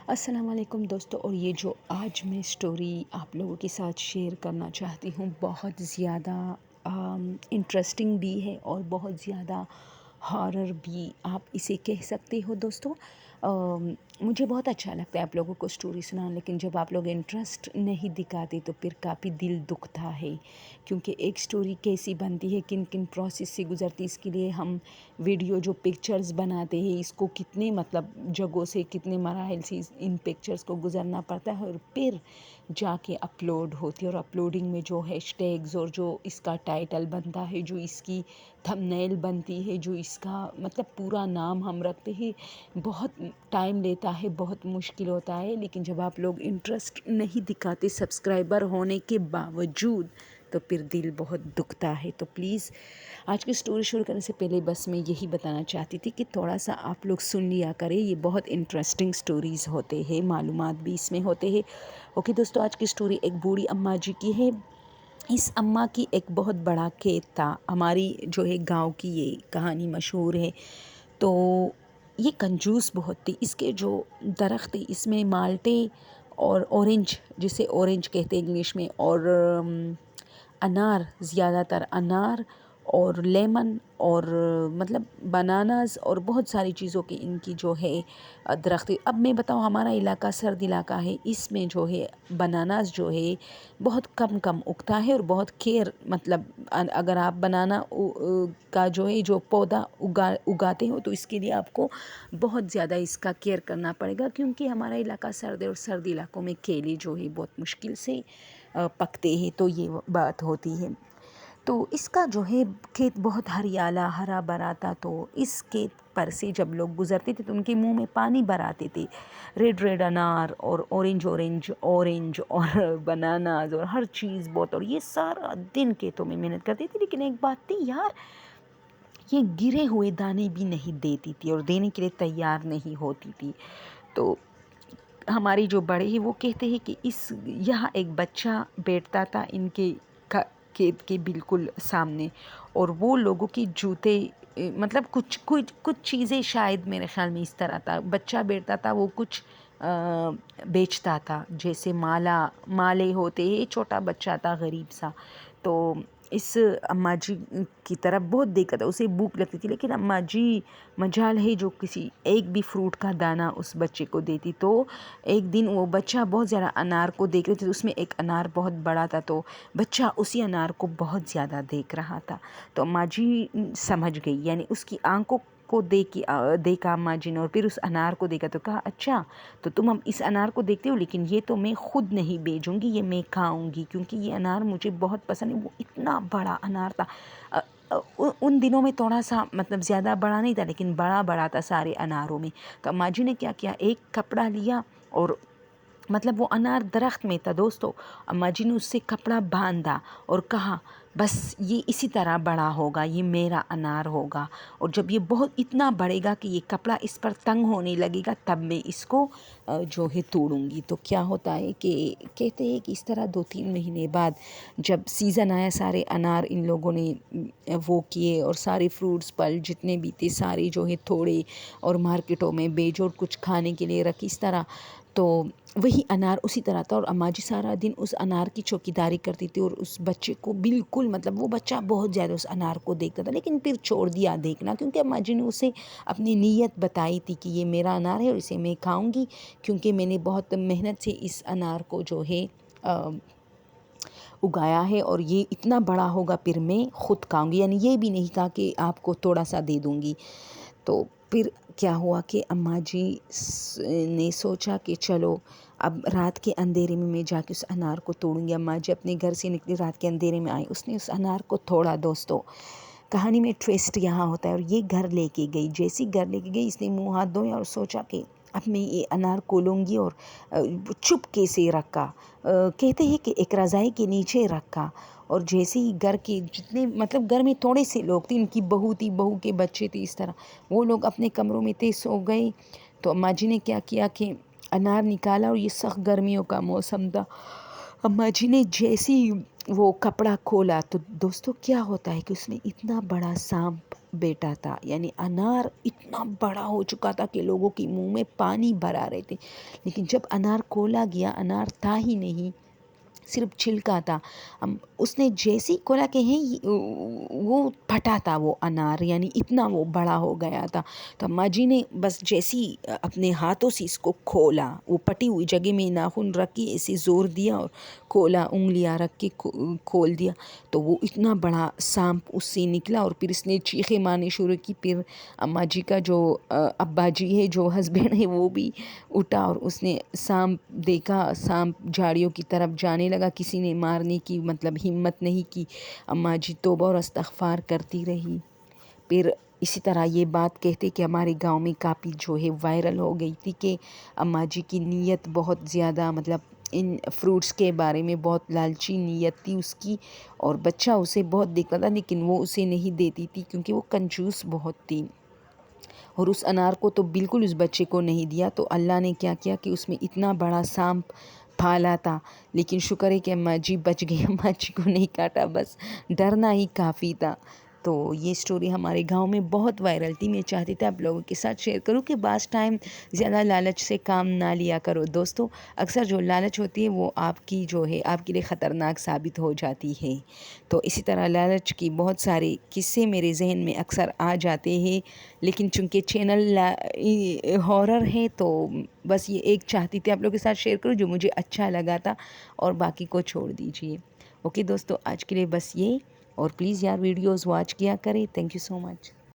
السلام علیکم دوستو، اور یہ جو آج میں سٹوری آپ لوگوں کے ساتھ شیئر کرنا چاہتی ہوں بہت زیادہ انٹرسٹنگ بھی ہے اور بہت زیادہ ہارر بھی آپ اسے کہہ سکتے ہو دوستو۔ مجھے بہت اچھا لگتا ہے آپ لوگوں کو سٹوری سنانا، لیکن جب آپ لوگ انٹرسٹ نہیں دکھاتے تو پھر کافی دل دکھتا ہے، کیونکہ ایک سٹوری کیسی بنتی ہے، کن کن پروسیس سے گزرتی، اس کے لیے ہم ویڈیو جو پکچرز بناتے ہیں اس کو کتنے جگہوں سے کتنے مراحل سے ان پکچرز کو گزرنا پڑتا ہے، اور پھر جا کے اپلوڈ ہوتی ہے، اور اپلوڈنگ میں جو ہیش ٹیگز اور جو اس کا ٹائٹل بنتا ہے، جو اس کی تھمبنیل بنتی ہے، جو اس کا پورا نام ہم رکھتے ہیں، بہت ٹائم لیتا ہے، بہت مشکل ہوتا ہے۔ لیکن جب آپ لوگ انٹرسٹ نہیں دکھاتے سبسکرائبر ہونے کے باوجود تو پھر دل بہت دکھتا ہے۔ تو پلیز آج کی سٹوری شروع کرنے سے پہلے بس میں یہی بتانا چاہتی تھی کہ تھوڑا سا آپ لوگ سن لیا کریں، یہ بہت انٹرسٹنگ سٹوریز ہوتے ہیں، معلومات بھی اس میں ہوتے ہیں۔ اوکے دوستو، آج کی سٹوری ایک بوڑھی اماں جی کی ہے۔ اس اماں کی ایک بہت بڑا کھیت تھا۔ ہماری جو ہے گاؤں کی یہ کہانی مشہور ہے۔ تو یہ کنجوس بہت تھی۔ اس کے جو درخت تھے اس میں مالٹے اور اورنج، جسے اورنج کہتے ہیں انگلش میں، اور انار، زیادہ تر انار اور لیمن اور بناناز اور بہت ساری چیزوں کی ان کی جو ہے درخت۔ اب میں بتاؤں، ہمارا علاقہ سرد علاقہ ہے، اس میں جو ہے بناناز جو ہے بہت کم اگتا ہے، اور بہت کیئر اگر آپ بنانا کا جو پودا اگاتے ہو تو اس کے لیے آپ کو بہت زیادہ اس کا کیئر کرنا پڑے گا، کیونکہ ہمارا علاقہ سرد ہے، اور سرد علاقوں میں کیلے جو ہے بہت مشکل سے پکتے ہیں، تو یہ بات ہوتی ہے۔ تو اس کا جو ہے کھیت بہت ہریالا ہرا بھرا تھا، تو اس کھیت پر سے جب لوگ گزرتے تھے تو ان کے منہ میں پانی بھر آتے تھے۔ ریڈ انار اور اورنج اور بناناز اور ہر چیز بہت، اور یہ سارا دن کھیتوں میں محنت کرتی تھی، لیکن ایک بات تھی یار، یہ گرے ہوئے دانے بھی نہیں دیتی تھی اور دینے کے لیے تیار نہیں ہوتی تھی۔ تو ہماری جو بڑے ہیں وہ کہتے ہیں کہ یہاں ایک بچہ بیٹھتا تھا ان کے کھیت کے بالکل سامنے، اور وہ لوگوں کے جوتے کچھ چیزیں، شاید میرے خیال میں اس طرح تھا، بچہ بیٹھتا تھا، وہ کچھ بیچتا تھا، جیسے مالے ہوتے ہیں، چھوٹا بچہ تھا غریب سا۔ تو اس اماں جی کی طرف بہت دیکھا تھا، اسے بھوک لگتی تھی، لیکن اماں جی مجال ہے جو کسی ایک بھی فروٹ کا دانہ اس بچے کو دیتی۔ تو ایک دن وہ بچہ بہت زیادہ انار کو دیکھ رہے تھے، اس میں ایک انار بہت بڑا تھا، تو بچہ اسی انار کو بہت زیادہ دیکھ رہا تھا۔ تو اماں جی سمجھ گئی، یعنی اس کی آنکھوں کو دیکھا اماں جی نے، اور پھر اس انار کو دیکھا تو کہا، اچھا تو تم اس انار کو دیکھتے ہو، لیکن یہ تو میں خود نہیں بیچوں گی، یہ میں کھاؤں گی، کیونکہ یہ انار مجھے بہت پسند ہے۔ وہ اتنا بڑا انار تھا، ان دنوں میں تھوڑا سا زیادہ بڑا نہیں تھا، لیکن بڑا تھا سارے اناروں میں۔ تو اماں جی نے کیا کیا، ایک کپڑا لیا، اور وہ انار درخت میں تھا دوستو، اماں جی نے اس سے کپڑا باندھا اور کہا، بس یہ اسی طرح بڑا ہوگا، یہ میرا انار ہوگا، اور جب یہ اتنا بڑھے گا کہ یہ کپڑا اس پر تنگ ہونے لگے گا، تب میں اس کو جو ہے توڑوں گی۔ تو کیا ہوتا ہے کہ کہتے ہیں کہ اس طرح 2-3 مہینے بعد جب سیزن آیا، سارے انار ان لوگوں نے وہ کیے، اور سارے فروٹس پھل جتنے بھی تھے سارے جو ہے توڑے اور مارکیٹوں میں بیچ، اور کچھ کھانے کے لیے رکھ، اس طرح۔ تو وہی انار اسی طرح تھا، اور اماں جی سارا دن اس انار کی چوکیداری کرتی تھی، اور اس بچے کو بالکل وہ بچہ بہت زیادہ اس انار کو دیکھتا تھا، لیکن پھر چھوڑ دیا دیکھنا، کیونکہ اماں جی نے اسے اپنی نیت بتائی تھی کہ یہ میرا انار ہے اور اسے میں کھاؤں گی، کیونکہ میں نے بہت محنت سے اس انار کو جو ہے اگایا ہے، اور یہ اتنا بڑا ہوگا پھر میں خود کھاؤں گی، یعنی یہ بھی نہیں کہا کہ آپ کو تھوڑا سا دے دوں گی۔ تو پھر کیا ہوا کہ اماں جی نے سوچا کہ چلو اب رات کے اندھیرے میں جا کے اس انار کو توڑوں گی۔ اماں جی اپنے گھر سے نکلی، رات کے اندھیرے میں آئی، اس نے اس انار کو توڑا دوستو۔ کہانی میں ٹویسٹ یہاں ہوتا ہے، اور یہ گھر لے کے گئی، جیسی گھر لے کے گئی اس نے منہ ہاتھ دھوئے اور سوچا کہ اب میں یہ انار کھولوں گی، اور چپکے سے رکھا، کہتے ہیں کہ ایک رضائی کے نیچے رکھا، اور جیسے ہی گھر کے جتنے گھر میں تھوڑے سے لوگ تھے، ان کی بہو تھی، بہو کے بچے تھے، اس طرح وہ لوگ اپنے کمروں میں تھے، سو گئے۔ تو اماں جی نے کیا کیا کہ انار نکالا، اور یہ سخت گرمیوں کا موسم تھا۔ اماں جی نے جیسی وہ کپڑا کھولا تو دوستو کیا ہوتا ہے کہ اس میں اتنا بڑا سانپ بیٹا تھا، یعنی انار اتنا بڑا ہو چکا تھا کہ لوگوں کے منہ میں پانی بھر آ رہے تھے، لیکن جب انار کھولا گیا انار تھا ہی نہیں، صرف چھلکا تھا۔ اس نے جیسے ہی کھولا کہ وہ پھٹا تھا وہ انار، یعنی اتنا وہ بڑا ہو گیا تھا۔ تو اماں جی نے بس جیسے ہی اپنے ہاتھوں سے اس کو کھولا، وہ پھٹی ہوئی جگہ میں ناخن رکھ کے ایسے زور دیا اور کھولا، انگلیاں رکھ کے کھول دیا، تو وہ اتنا بڑا سانپ اس سے نکلا، اور پھر اس نے چیخیں مارنی شروع کی۔ پھر اماں جی کا جو ابا جی ہے، جو ہسبینڈ ہے، وہ بھی اٹھا اور اس نے سانپ دیکھا، سانپ جھاڑیوں کی طرف جانے لگا، کسی نے مارنے کی مطلب ہمت نہیں کی۔ اماں جی توبہ اور استغفار کرتی رہی۔ پھر اسی طرح یہ بات کہتے کہ ہمارے گاؤں میں کافی جو ہے وائرل ہو گئی تھی کہ اماں جی کی نیت بہت زیادہ، مطلب ان فروٹس کے بارے میں بہت لالچی نیت تھی اس کی، اور بچہ اسے بہت دیکھتا تھا لیکن وہ اسے نہیں دیتی تھی کیونکہ وہ کنجوس بہت تھی، اور اس انار کو تو بالکل اس بچے کو نہیں دیا۔ تو اللہ نے کیا کیا کہ اس میں اتنا بڑا سانپ پھالا تھا، لیکن شکر ہے کہ اماں جی بچ گئی، اماں جی کو نہیں کاٹا، بس ڈرنا ہی کافی تھا۔ تو یہ سٹوری ہمارے گاؤں میں بہت وائرل تھی، میں چاہتی تھی آپ لوگوں کے ساتھ شیئر کروں کہ بعض ٹائم زیادہ لالچ سے کام نہ لیا کرو دوستو، اکثر جو لالچ ہوتی ہے وہ آپ کی جو ہے آپ کے لیے خطرناک ثابت ہو جاتی ہے۔ تو اسی طرح لالچ کی بہت سارے قصے میرے ذہن میں اکثر آ جاتے ہیں، لیکن چونکہ چینل ہارر ہے تو بس یہ ایک چاہتی تھی آپ لوگوں کے ساتھ شیئر کروں جو مجھے اچھا لگا تھا، اور باقی کو چھوڑ دیجیے۔ اوکے دوستو، آج کے لیے بس یہ، اور پلیز یار ویڈیوز واچ کیا کریں۔ Thank you so much.